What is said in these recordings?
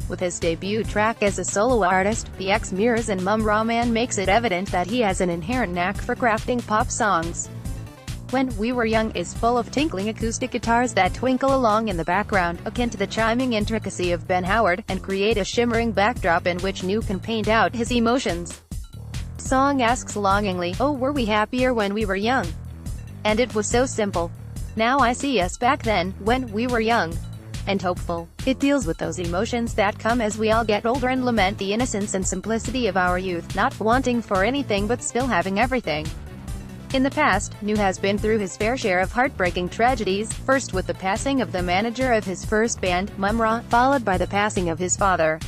With his debut track as a solo artist, the ex-Mumm-Ra's and Mumm-Ra man makes it evident that he has an inherent knack for crafting pop songs. When We Were Young is full of tinkling acoustic guitars that twinkle along in the background, akin to the chiming intricacy of Ben Howard, and create a shimmering backdrop in which New can paint out his emotions. Song asks longingly, "Oh, were we happier when we were young? And it was so simple. Now I see us back then, when we were young. And hopeful." It deals with those emotions that come as we all get older and lament the innocence and simplicity of our youth, not wanting for anything but still having everything. In the past, New has been through his fair share of heartbreaking tragedies, first with the passing of the manager of his first band, Mumm-Ra, followed by the passing of his father.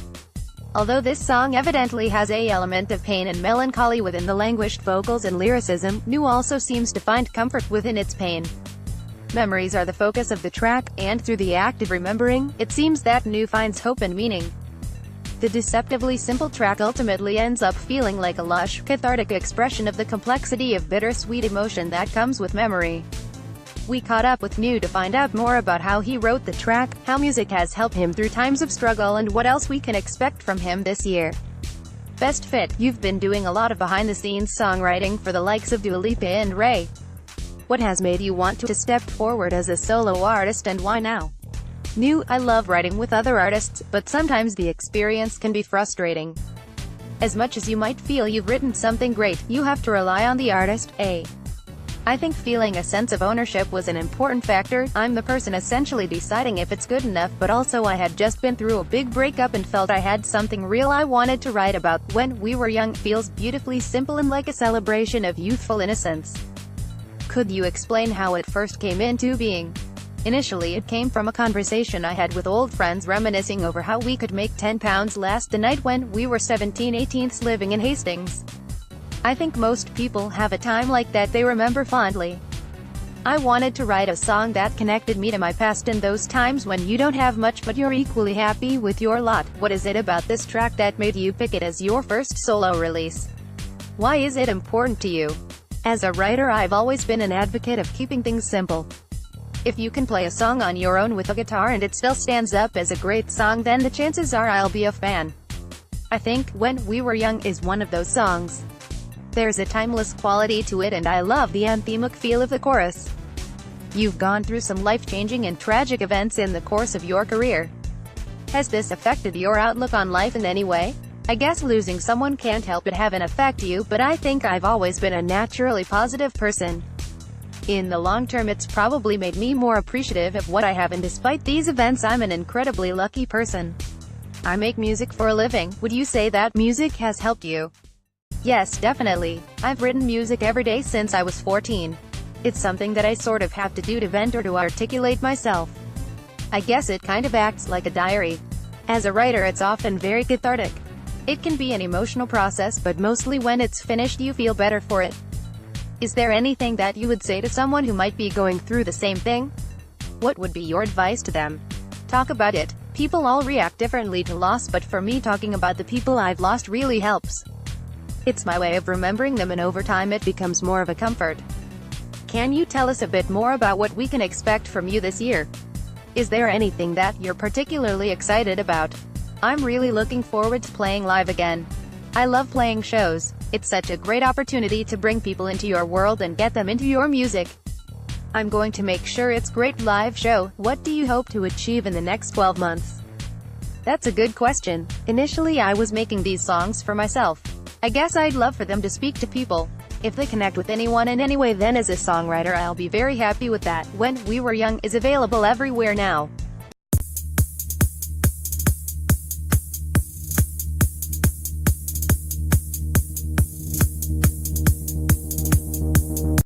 Although this song evidently has an element of pain and melancholy within the languished vocals and lyricism, New also seems to find comfort within its pain. Memories are the focus of the track, and through the act of remembering, it seems that New finds hope and meaning. The deceptively simple track ultimately ends up feeling like a lush, cathartic expression of the complexity of bittersweet emotion that comes with memory. We caught up with New to find out more about how he wrote the track, how music has helped him through times of struggle, and what else we can expect from him this year. Best fit: You've been doing a lot of behind-the-scenes songwriting for the likes of Dua Lipa and Ray. What has made you want to step forward as a solo artist, and why now? New: I love writing with other artists, but sometimes the experience can be frustrating. As much as you might feel you've written something great, you have to rely on the artist. I think feeling a sense of ownership was an important factor. I'm the person essentially deciding if it's good enough, but also I had just been through a big breakup and felt I had something real I wanted to write about. When We Were Young feels beautifully simple and like a celebration of youthful innocence. Could you explain how it first came into being? Initially it came from a conversation I had with old friends reminiscing over how we could make £10 last the night when we were 17/18 living in Hastings. I think most people have a time like that they remember fondly. I wanted to write a song that connected me to my past in those times when you don't have much but you're equally happy with your lot. What is it about this track that made you pick it as your first solo release? Why is it important to you? As a writer, I've always been an advocate of keeping things simple. If you can play a song on your own with a guitar and it still stands up as a great song, then the chances are I'll be a fan. I think When We Were Young is one of those songs. There's a timeless quality to it, and I love the anthemic feel of the chorus. You've gone through some life-changing and tragic events in the course of your career. Has this affected your outlook on life in any way? I guess losing someone can't help but have an effect on you, but I think I've always been a naturally positive person. In the long term, it's probably made me more appreciative of what I have, and despite these events, I'm an incredibly lucky person. I make music for a living. Would you say that music has helped you? Yes, definitely. I've written music every day since I was 14. It's something that I sort of have to do to vent or to articulate myself. I guess it kind of acts like a diary. As a writer, it's often very cathartic. It can be an emotional process, but mostly when it's finished you feel better for it. Is there anything that you would say to someone who might be going through the same thing? What would be your advice to them? Talk about it. People all react differently to loss, but for me, talking about the people I've lost really helps. It's my way of remembering them, and over time it becomes more of a comfort. Can you tell us a bit more about what we can expect from you this year? Is there anything that you're particularly excited about? I'm really looking forward to playing live again. I love playing shows. It's such a great opportunity to bring people into your world and get them into your music. I'm going to make sure it's a great live show. What do you hope to achieve in the next 12 months? That's a good question. Initially I was making these songs for myself. I guess I'd love for them to speak to people. If they connect with anyone in any way, then as a songwriter I'll be very happy with that. When We Were Young is available everywhere now.